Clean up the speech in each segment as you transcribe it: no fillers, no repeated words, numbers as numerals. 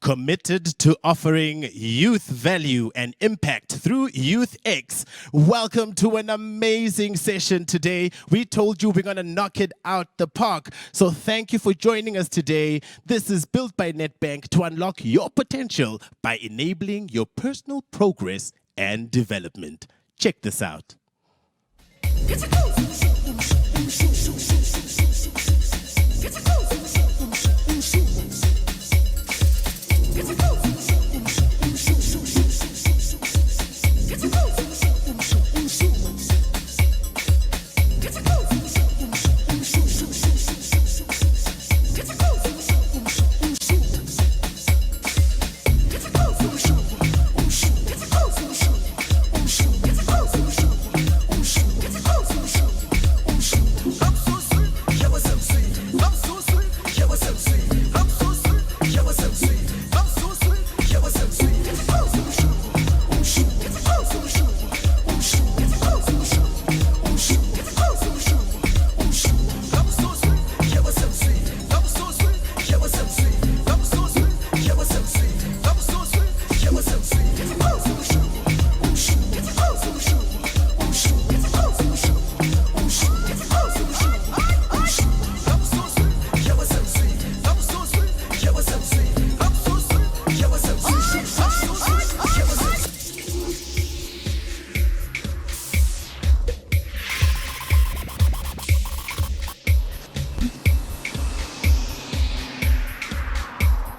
Committed to offering youth value and impact through YouthX. Welcome to an amazing session today. We told you we're going to knock it out the park. So thank you for joining us today. This is built by Netbank to unlock your potential by enabling your personal progress and development. Check this out.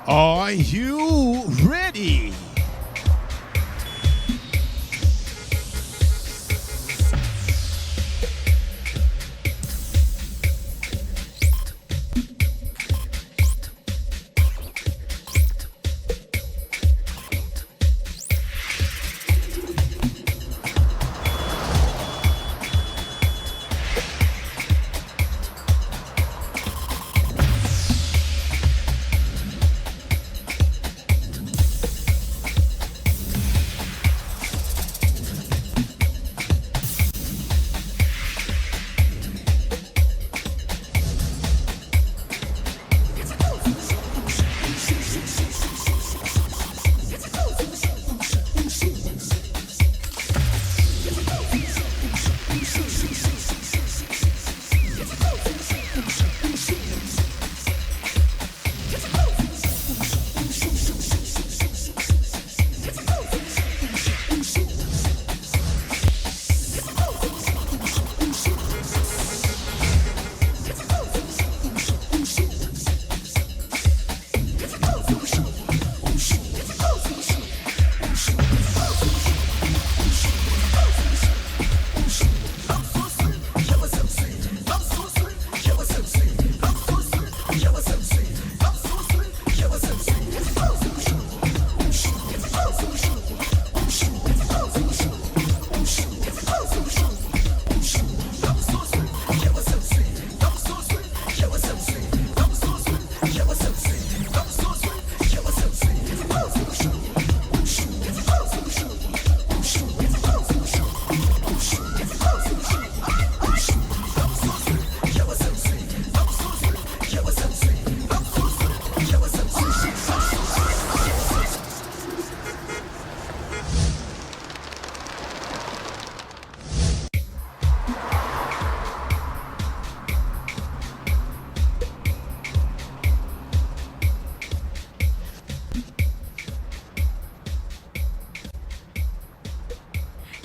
Are you ready?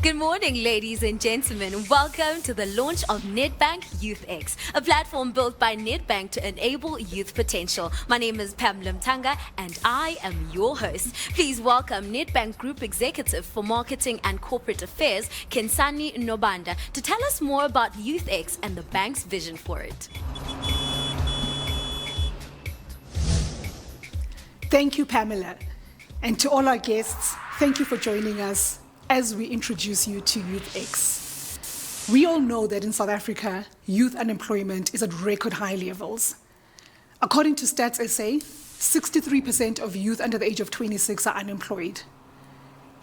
Good morning, ladies and gentlemen. Welcome to the launch of Netbank YouthX, a platform built by Netbank to enable youth potential. My name is Pamela Mtanga, and I am your host. Please welcome Netbank Group Executive for Marketing and Corporate Affairs, Kensani Nobanda, to tell us more about YouthX and the bank's vision for it. Thank you, Pamela. And to all our guests, thank you for joining us as we introduce you to YouthX. We all know that in South Africa, youth unemployment is at record high levels. According to Stats SA, 63% of youth under the age of 26 are unemployed.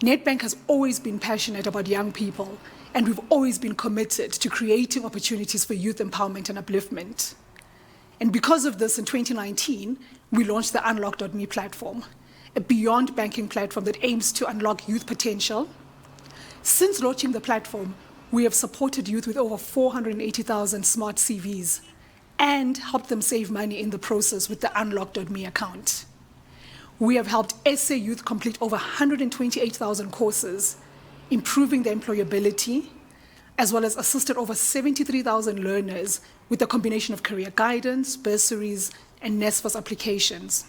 Netbank has always been passionate about young people, and we've always been committed to creating opportunities for youth empowerment and upliftment. And because of this, in 2019, we launched the Unlock.me platform, a beyond banking platform that aims to unlock youth potential. Since launching the platform, we have supported youth with over 480,000 smart CVs and helped them save money in the process with the Unlock.me account. We have helped SA youth complete over 128,000 courses, improving their employability, as well as assisted over 73,000 learners with a combination of career guidance, bursaries, and NSFAS applications.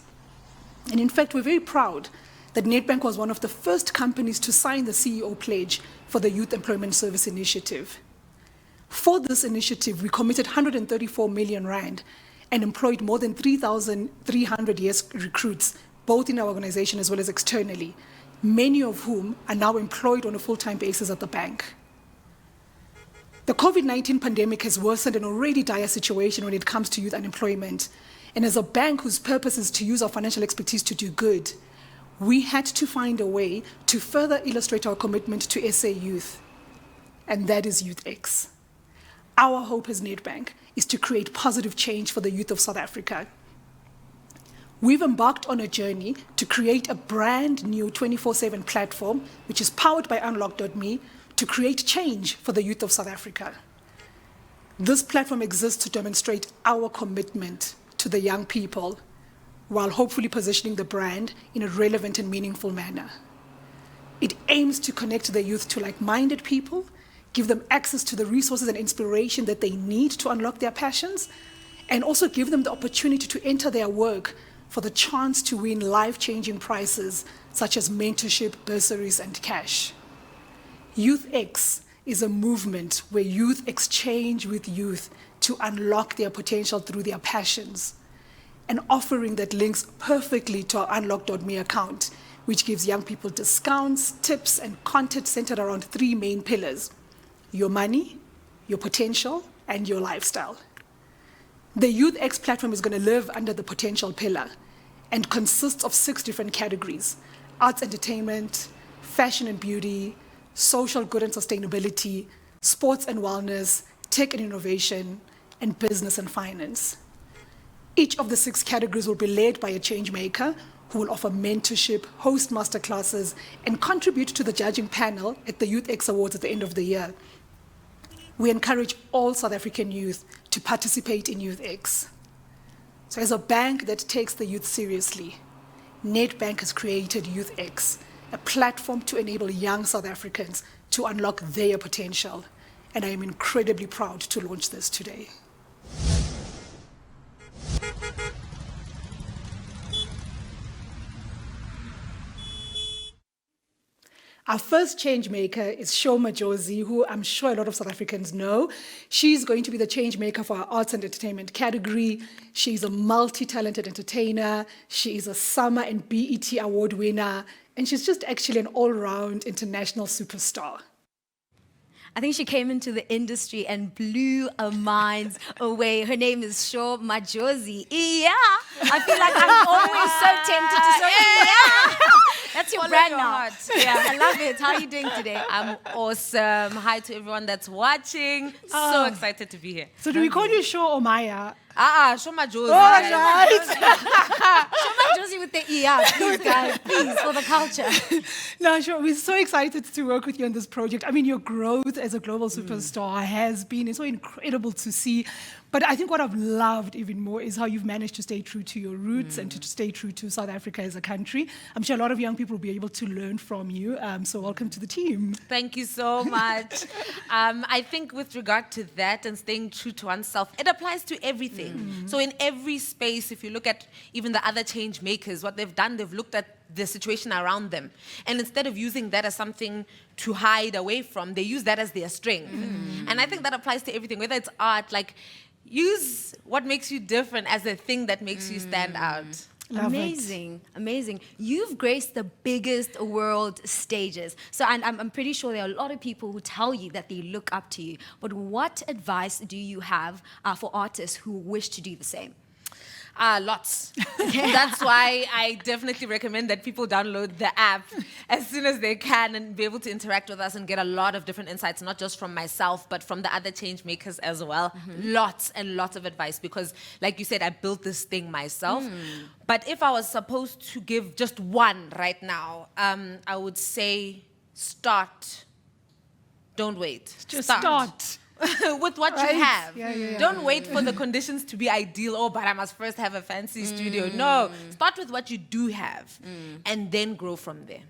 And in fact, we're very proud that Netbank was one of the first companies to sign the CEO pledge for the Youth Employment Service Initiative. For this initiative, we committed 134 million rand and employed more than 3,300 YES recruits, both in our organization as well as externally, many of whom are now employed on a full-time basis at the bank. The COVID-19 pandemic has worsened an already dire situation when it comes to youth unemployment. And as a bank whose purpose is to use our financial expertise to do good, we had to find a way to further illustrate our commitment to SA youth. And that is YouthX. Our hope as Netbank is to create positive change for the youth of South Africa. We've embarked on a journey to create a brand new 24/7 platform, which is powered by Unlock.me, to create change for the youth of South Africa. This platform exists to demonstrate our commitment to the young people, while hopefully positioning the brand in a relevant and meaningful manner. It aims to connect the youth to like-minded people, give them access to the resources and inspiration that they need to unlock their passions, and also give them the opportunity to enter their work for the chance to win life-changing prizes such as mentorship, bursaries, and cash. YouthX is a movement where youth exchange with youth to unlock their potential through their passions, an offering that links perfectly to our Unlock.me account, which gives young people discounts, tips, and content centered around three main pillars: your money, your potential, and your lifestyle. The YouthX platform is going to live under the potential pillar and consists of 6 different categories: arts, entertainment, fashion and beauty, social good and sustainability, sports and wellness, tech and innovation, and business and finance. Each of the 6 categories will be led by a changemaker who will offer mentorship, host masterclasses, and contribute to the judging panel at the YouthX Awards at the end of the year. We encourage all South African youth to participate in YouthX. So as a bank that takes the youth seriously, Netbank has created YouthX, a platform to enable young South Africans to unlock their potential. And I am incredibly proud to launch this today. Our first change maker is Sho Madjozi, who I'm sure a lot of South Africans know. She's going to be the change maker for our arts and entertainment category. She's a multi-talented entertainer. She is a Summer and BET award winner. And she's just actually an all-round international superstar. I think she came into the industry and blew our minds away. Her name is Sho Madjozi. Yeah. I feel like I'm always so tempted to say, yeah. That's your brand your now. heart. Yeah, I love it. How are you doing today? I'm awesome. Hi to everyone that's watching. So excited to be here. So do we call you Sho or Maya? Sho Madjozi. Sho Madjozi with the ER, please, guys. Please, for the culture. No, sure. We're so excited to work with you on this project. I mean, your growth as a global superstar has been so incredible to see. But I think what I've loved even more is how you've managed to stay true to your roots and to stay true to South Africa as a country. I'm sure a lot of young people will be able to learn from you. So welcome to the team. Thank you so much. I think with regard to that and staying true to oneself, it applies to everything. So in every space, if you look at even the other change makers, what they've done, they've looked at the situation around them. And instead of using that as something to hide away from, they use that as their strength. And I think that applies to everything, whether it's art, like use what makes you different as the thing that makes you stand out. Love Amazing, amazing. You've graced the biggest world stages. So I'm pretty sure there are a lot of people who tell you that they look up to you. But what advice do you have for artists who wish to do the same? Lots. That's why I definitely recommend that people download the app as soon as they can and be able to interact with us and get a lot of different insights, not just from myself, but from the other change makers as well. Lots and lots of advice because, like you said, I built this thing myself. But if I was supposed to give just one right now, I would say start. Don't wait. Just start. With what Right. you have. Yeah. Don't wait for the conditions to be ideal. Oh, but I must first have a fancy studio. No, start with what you do have and then grow from there.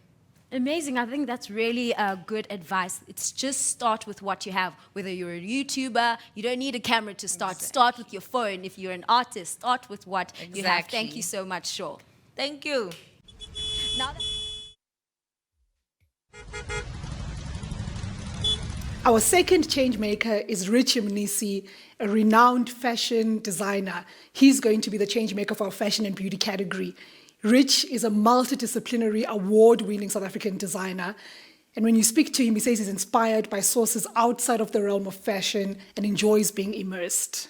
Amazing. I think that's really good advice. It's just start with what you have. Whether you're a YouTuber, you don't need a camera to start. Exactly. Start with your phone. If you're an artist, start with what you have. Exactly. Thank you so much, Sho. Thank you. Now that- Our second change maker is Rich Mnisi, a renowned fashion designer. He's going to be the change maker for our fashion and beauty category. Rich is a multidisciplinary, award-winning South African designer. And when you speak to him, he says he's inspired by sources outside of the realm of fashion and enjoys being immersed.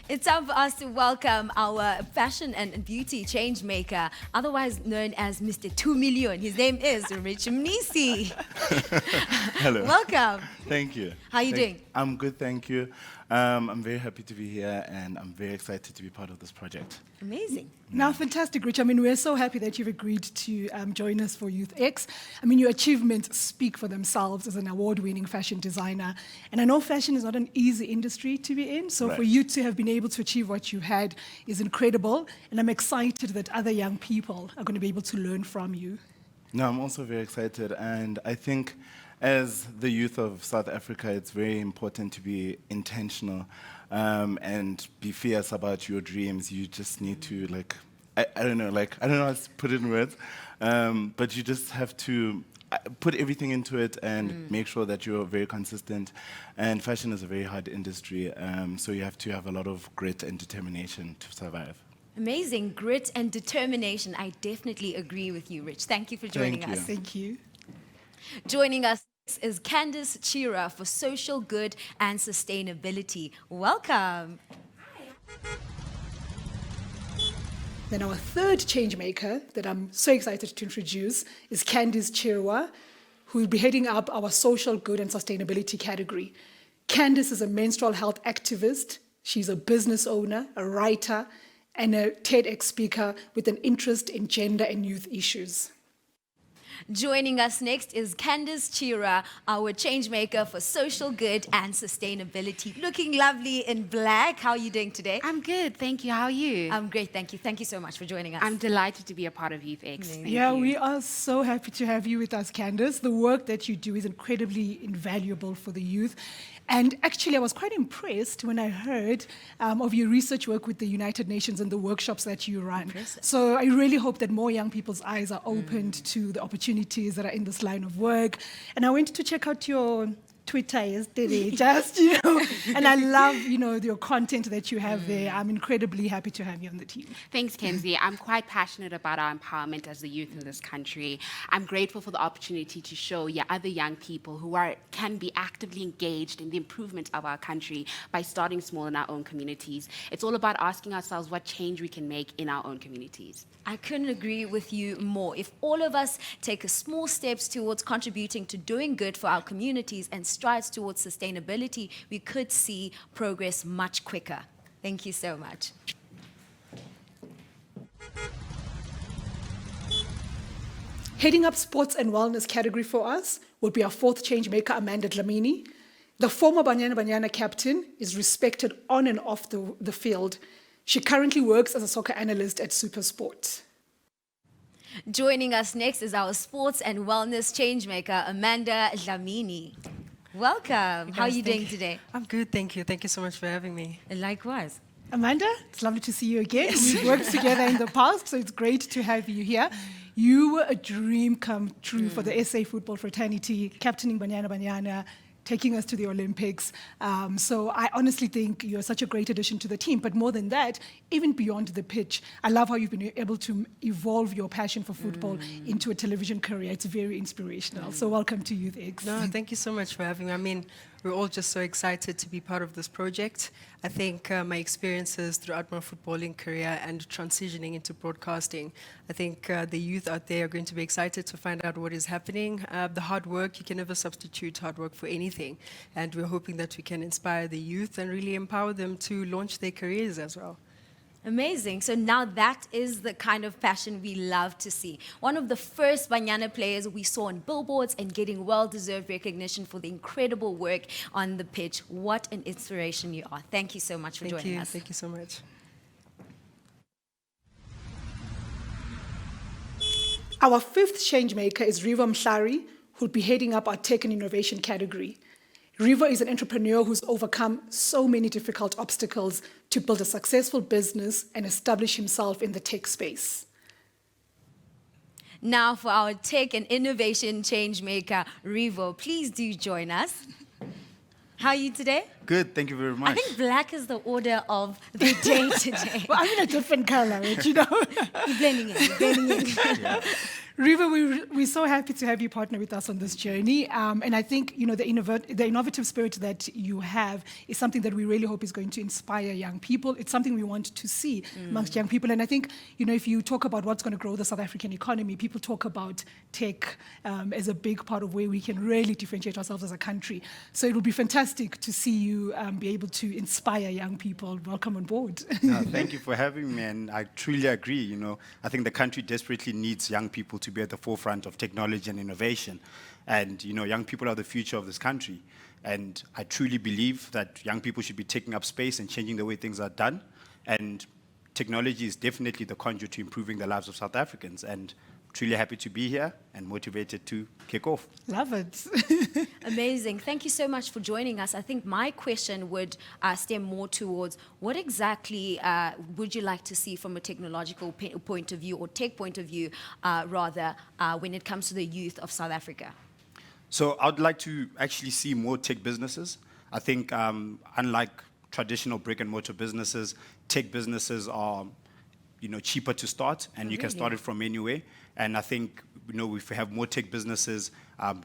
It's time for us to welcome our fashion and beauty change maker, otherwise known as Mr. 2 Million. His name is Rich Mnisi. Hello. Welcome. Thank you. How are you doing? I'm good, thank you. I'm very happy to be here, and I'm very excited to be part of this project. Amazing. Now, fantastic, Rich. I mean, we're so happy that you've agreed to join us for YouthX. I mean, your achievements speak for themselves as an award-winning fashion designer. And I know fashion is not an easy industry to be in, so for Right. you to have been able to achieve what you had is incredible. And I'm excited that other young people are going to be able to learn from you. No, I'm also very excited, and I think as the youth of South Africa, it's very important to be intentional and be fierce about your dreams. You just need to, I don't know how to put it in words, but you just have to put everything into it and make sure that you're very consistent. And fashion is a very hard industry, so you have to have a lot of grit and determination to survive. Amazing. Grit and determination. I definitely agree with you, Rich. Thank you for joining Thank us. you. Thank you. Joining us is Candice Chirwa for social good and sustainability. Welcome. Then our third change maker that I'm so excited to introduce is Candice Chirwa, who will be heading up our social good and sustainability category. Candice is a menstrual health activist. She's a business owner, a writer, and a TEDx speaker with an interest in gender and youth issues. Joining us next is Candice Chirwa, our change maker for social good and sustainability. Looking lovely in black. How are you doing today? I'm good, thank you. How are you? I'm great, thank you. Thank you so much for joining us. I'm delighted to be a part of YouthX. Thank Yeah, you. we are so happy to have you with us, Candice. The work that you do is incredibly invaluable for the youth. And actually, I was quite impressed when I heard of your research work with the United Nations and the workshops that you run. Impressive. So I really hope that more young people's eyes are opened to the opportunities that are in this line of work. And I went to check out your Twitter yesterday, and I love, your content that you have there. I'm incredibly happy to have you on the team. Thanks, Kenzie. I'm quite passionate about our empowerment as the youth in this country. I'm grateful for the opportunity to show other young people who can be actively engaged in the improvement of our country by starting small in our own communities. It's all about asking ourselves what change we can make in our own communities. I couldn't agree with you more. If all of us take a small steps towards contributing to doing good for our communities and strides towards sustainability, we could see progress much quicker. Thank you so much. Heading up sports and wellness category for us will be our fourth change maker, Amanda Dlamini. The former Banyana Banyana captain is respected on and off the field. She currently works as a soccer analyst at SuperSport. Joining us next is our sports and wellness changemaker, Amanda Dlamini. Welcome. How are you doing today? I'm good, thank you. Thank you so much for having me. Likewise. Amanda, it's lovely to see you again. We've worked together in the past, so it's great to have you here. You were a dream come true for the SA football fraternity, captaining Banyana Banyana, taking us to the Olympics. So I honestly think you're such a great addition to the team. But more than that, even beyond the pitch, I love how you've been able to evolve your passion for football into a television career. It's very inspirational. So welcome to YouthX. No, thank you so much for having me. I mean, we're all just so excited to be part of this project. I think my experiences throughout my footballing career and transitioning into broadcasting, I think the youth out there are going to be excited to find out what is happening. The hard work, you can never substitute hard work for anything. And we're hoping that we can inspire the youth and really empower them to launch their careers as well. Amazing. So now that is the kind of passion we love to see. One of the first Banyana players we saw on billboards and getting well-deserved recognition for the incredible work on the pitch. What an inspiration you are. Thank you so much for joining us. Thank you so much. Our fifth changemaker is Rivo Mhlari, who'll be heading up our tech and innovation category. Rivo is an entrepreneur who's overcome so many difficult obstacles to build a successful business and establish himself in the tech space. Now for our tech and innovation changemaker, Rivo, please do join us. How are you today? Good, thank you very much. I think black is the order of the day today. Well, I'm in a different color, you know. You're blending in, you're blending in. Yeah. Rivo, we're so happy to have you partner with us on this journey. And I think, you know, the innovative spirit that you have is something that we really hope is going to inspire young people. It's something we want to see amongst young people. And I think, you know, if you talk about what's going to grow the South African economy, people talk about tech as a big part of where we can really differentiate ourselves as a country. So it will be fantastic to see you be able to inspire young people. Welcome on board. No, thank you for having me, and I truly agree. You know, I think the country desperately needs young people to be at the forefront of technology and innovation. And, you know, young people are the future of this country. And I truly believe that young people should be taking up space and changing the way things are done. And technology is definitely the conduit to improving the lives of South Africans. And truly happy to be here and motivated to kick off. Love it. Amazing. Thank you so much for joining us. I think my question would stem more towards what exactly would you like to see from a technological point of view, or tech point of view, rather, when it comes to the youth of South Africa? So I'd like to actually see more tech businesses. I think unlike traditional brick and mortar businesses, tech businesses are, you know, cheaper to start, and you can start it from anywhere. And I think, you know, if we have more tech businesses,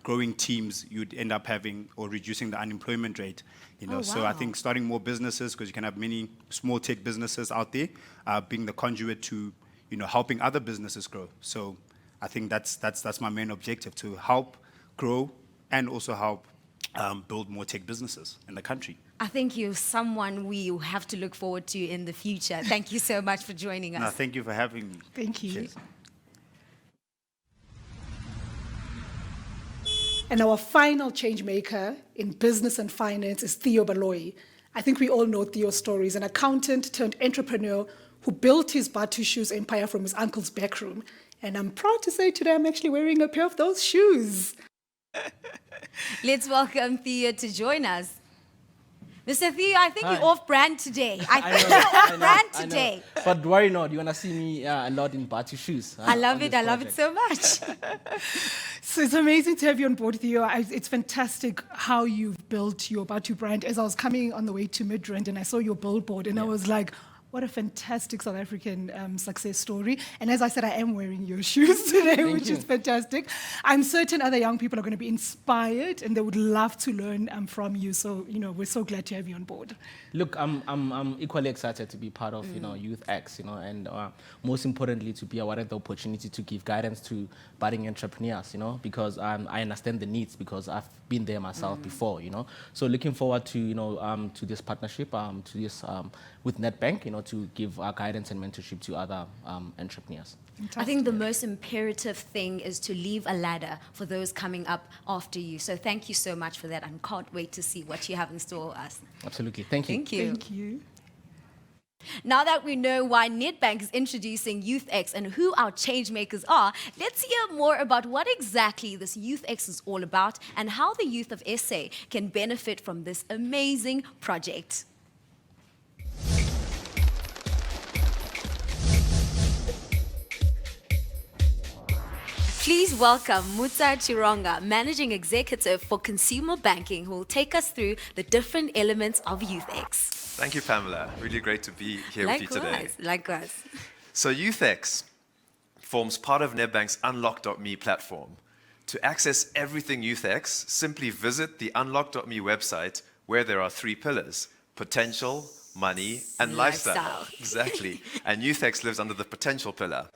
growing teams, you'd end up having or reducing the unemployment rate. You know, so I think starting more businesses, because you can have many small tech businesses out there, being the conduit to, you know, helping other businesses grow. So I think that's my main objective, to help grow and also help build more tech businesses in the country. I think you're someone we have to look forward to in the future. Thank you so much for joining us. No, thank you for having me. Thank you. Cheers. And our final changemaker in business and finance is Theo Baloyi. I think we all know Theo's story. He's an accountant turned entrepreneur who built his Batu shoes empire from his uncle's back room. And I'm proud to say today I'm actually wearing a pair of those shoes. Let's welcome Theo to join us. Mr. Theo, I think you're off-brand today. I think you're off-brand today. But worry not, you're going to see me a lot in Batu shoes. I love it. I love it so much. So it's amazing to have you on board, Theo. It's fantastic how you've built your Batu brand. As I was coming on the way to Midrand and I saw your billboard and I was like, what a fantastic South African success story. And as I said, I am wearing your shoes today, which is fantastic. I'm certain other young people are going to be inspired and they would love to learn from you. So, you know, we're so glad to have you on board. Look, I'm equally excited to be part of, you know, YouthX, you know, and most importantly, to be awarded the opportunity to give guidance to budding entrepreneurs, you know, because I understand the needs because I've been there myself before, you know. So looking forward to, you know, to this partnership, to this with Netbank, you know, to give our guidance and mentorship to other entrepreneurs. I think the most imperative thing is to leave a ladder for those coming up after you. So thank you so much for that. I can't wait to see what you have in store for us. Absolutely. Thank you. Thank you. Thank you. Now that we know why Netbank is introducing YouthX and who our changemakers are, let's hear more about what exactly this YouthX is all about and how the youth of SA can benefit from this amazing project. Please welcome Mutsa Chironga, Managing Executive for Consumer Banking, who will take us through the different elements of YouthX. Thank you, Pamela. Really great to be here with you today. Likewise. So YouthX forms part of Netbank's Unlock.me platform To access everything YouthX, simply visit the unlock.me website where there are 3 pillars: potential, money, and lifestyle. Exactly. And YouthX lives under the potential pillar.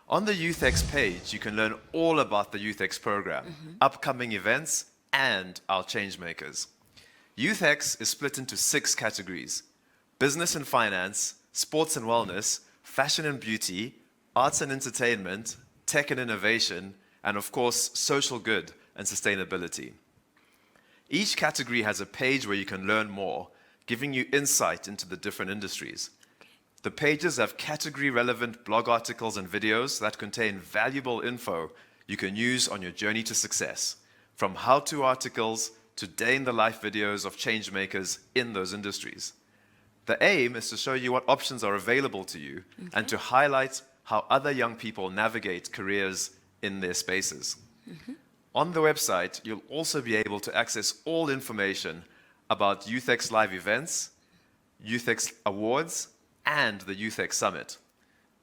On the YouthX page, you can learn all about the YouthX program, upcoming events, and our changemakers. YouthX is split into 6 categories: business and finance, sports and wellness, fashion and beauty, arts and entertainment, tech and innovation, and of course, social good and sustainability. Each category has a page where you can learn more, giving you insight into the different industries. The pages have category-relevant blog articles and videos that contain valuable info you can use on your journey to success, from how-to articles to day-in-the-life videos of changemakers in those industries. The aim is to show you what options are available to you and to highlight how other young people navigate careers in their spaces. On the website, you'll also be able to access all information about YouthX live events, YouthX awards, and the YouthX Summit.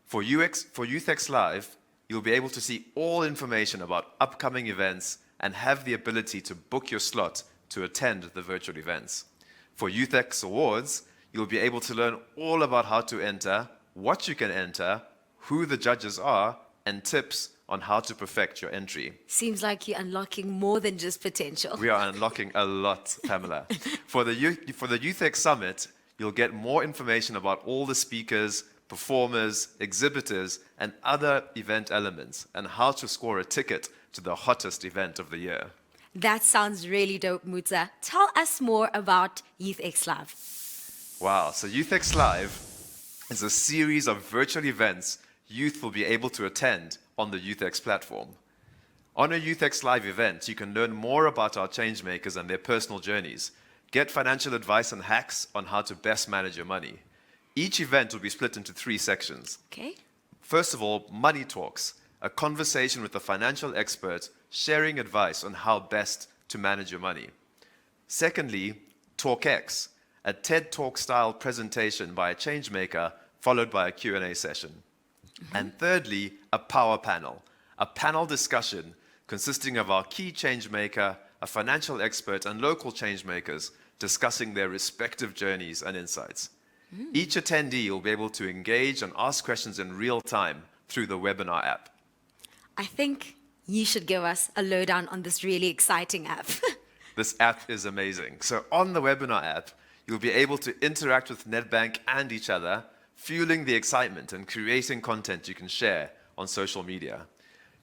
For YouthX Live, you'll be able to see all information about upcoming events and have the ability to book your slot to attend the virtual events. For YouthX Awards, you'll be able to learn all about how to enter, what you can enter, who the judges are, and tips on how to perfect your entry. Seems like you're unlocking more than just potential. We are unlocking a lot, Pamela. For the YouthX Summit, you'll get more information about all the speakers, performers, exhibitors, and other event elements, and how to score a ticket to the hottest event of the year. That sounds really dope, Mutsa. Tell us more about YouthX Live. Wow, so YouthX Live is a series of virtual events youth will be able to attend on the YouthX platform. On a YouthX Live event, you can learn more about our changemakers and their personal journeys, get financial advice and hacks on how to best manage your money. Each event will be split into 3 sections. Okay. First of all, Money Talks, a conversation with a financial expert sharing advice on how best to manage your money. Secondly, TalkX, a TED Talk style presentation by a changemaker followed by a Q&A session. And thirdly, a Power Panel, a panel discussion consisting of our key changemaker, a financial expert, and local changemakers discussing their respective journeys and insights. Each attendee will be able to engage and ask questions in real time through the webinar app. I think you should give us a lowdown on this really exciting app. This app is amazing. So on the webinar app, you'll be able to interact with Netbank and each other, fueling the excitement and creating content you can share on social media.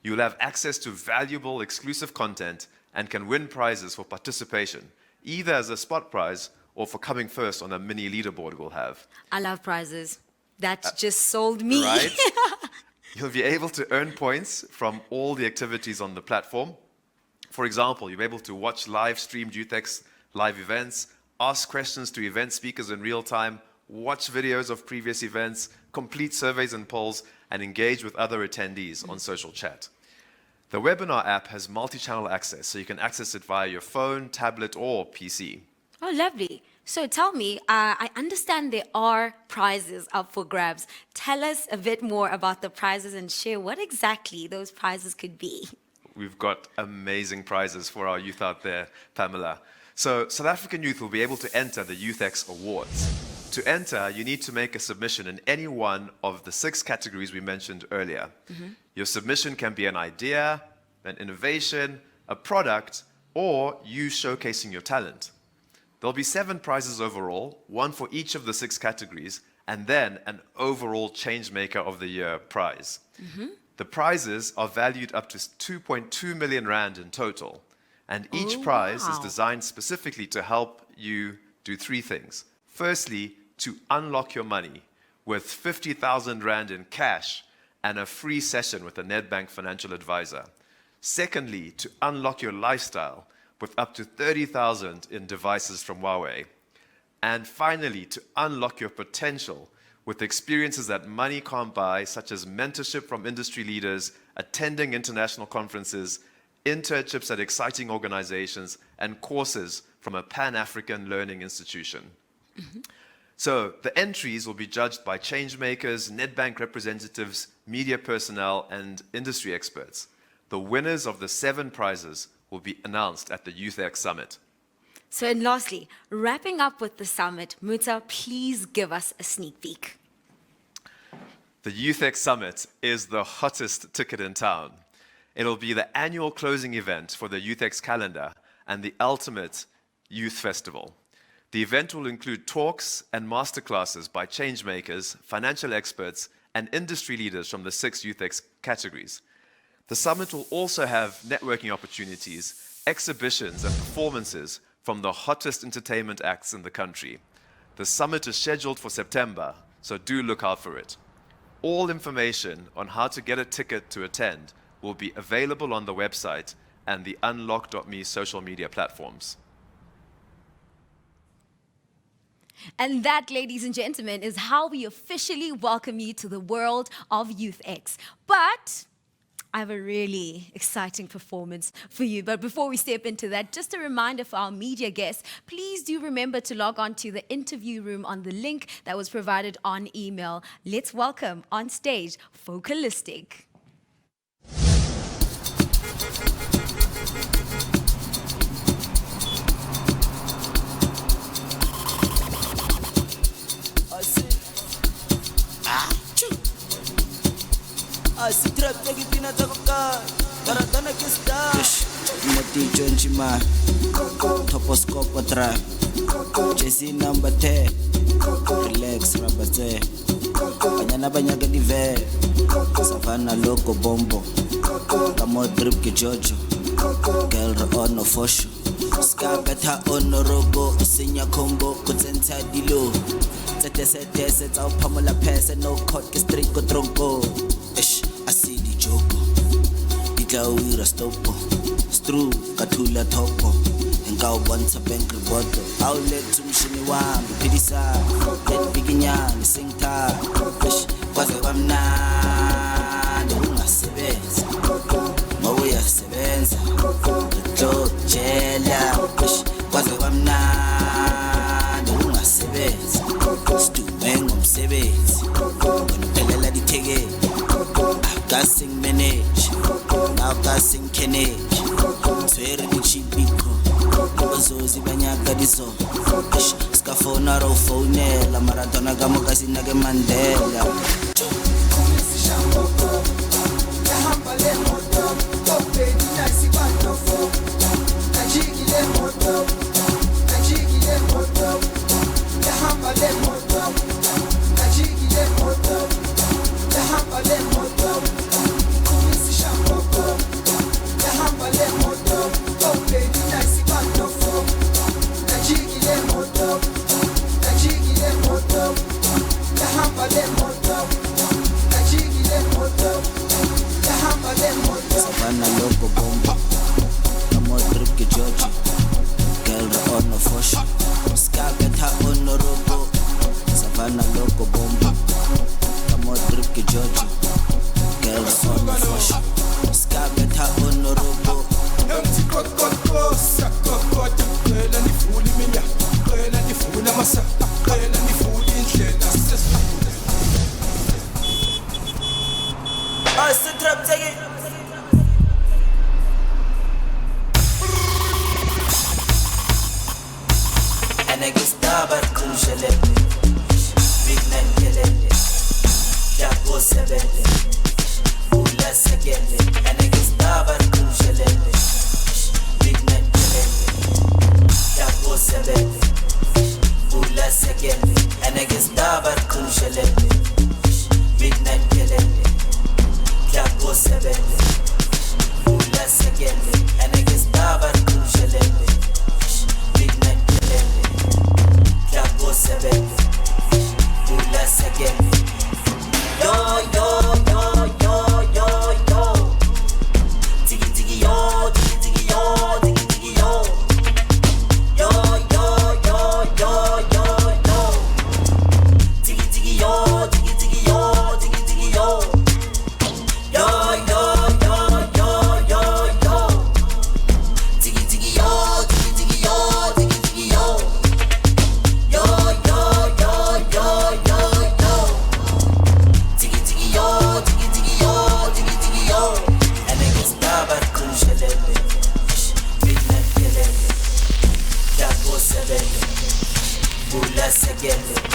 You'll have access to valuable exclusive content and can win prizes for participation, either as a spot prize or for coming first on a mini leaderboard we'll have. I love prizes. That just sold me. Right? You'll be able to earn points from all the activities on the platform. For example, you'll be able to watch live streamed YouthX live events, ask questions to event speakers in real time, watch videos of previous events, complete surveys and polls, and engage with other attendees on social chat. The webinar app has multi-channel access, so you can access it via your phone, tablet, or PC. Oh, lovely. So tell me, I understand there are prizes up for grabs. Tell us a bit more about the prizes and share what exactly those prizes could be. We've got amazing prizes for our youth out there, Pamela. So South African youth will be able to enter the YouthX Awards. To enter, you need to make a submission in any one of the 6 categories we mentioned earlier. Your submission can be an idea, an innovation, a product, or you showcasing your talent. There'll be 7 prizes overall, 1 for each of the 6 categories, and then an overall Changemaker of the Year prize. The prizes are valued up to 2.2 million rand in total, and each prize is designed specifically to help you do 3 things. Firstly, to unlock your money with 50,000 rand in cash and a free session with a Netbank financial advisor. Secondly, to unlock your lifestyle with up to 30,000 in devices from Huawei. And finally, to unlock your potential with experiences that money can't buy, such as mentorship from industry leaders, attending international conferences, internships at exciting organizations, and courses from a Pan-African learning institution. So the entries will be judged by changemakers, Netbank representatives, media personnel, and industry experts. The winners of the 7 prizes will be announced at the YouthX Summit. So, and lastly, wrapping up with the summit, Muta, please give us a sneak peek. The YouthX Summit is the hottest ticket in town. It'll be the annual closing event for the YouthX calendar and the ultimate youth festival. The event will include talks and masterclasses by changemakers, financial experts, and industry leaders from the 6 YouthX categories. The summit will also have networking opportunities, exhibitions, and performances from the hottest entertainment acts in the country. The summit is scheduled for September, so do look out for it. All information on how to get a ticket to attend will be available on the website and the unlock.me social media platforms. And that, ladies and gentlemen, is how we officially welcome you to the world of YouthX. But I have a really exciting performance for you. But before we step into that, just a reminder for our media guests, please do remember to log on to the interview room on the link that was provided on email. Let's welcome on stage Focalistic. Toposcope tra Jesse number 10 relax rabate banyana banyaga dive savana loco bombo kamo drip ke jojo girl on no fosho ska beta on no robo senya combo kutsenta dilo tsetese tsa phamola phese no court ke straight ko tronko ish asidi joko ditlaura stopo stru kathula topo ngawubonisa bank riboto awulethu umshini wami philisa letbikinyana singtha kwaze kwamnandi ungasebenza mawuyasebenza ngijojela kwaze kwamnandi ungasebenza stume ngomsebenzi ngiphelela ditheke awukasing manage nawukasing kenage tswere dichipiko Zozi banyaka diso skafona ro phonela maratona kamo kasina ke Mandela Savana loco bomba Kamo drip ke George Girl on no fosh Ska beta on no robo Savana loco bomba Kamo drip ke George Girl on no fosh Ska beta on no robo Namti kokoko sakoko Kela ni fuli minya Kela ni fuli masa Kela ni fuli indlela I sit trap take it And I get started crucial Big man kelele Japo sebele Ula segele And I get started crucial Big man kelele Japo sebele Ula segele And I get started crucial Big man kelele Japo sebele Ula segele And I get started crucial Big man kelele Japo sebele Get it.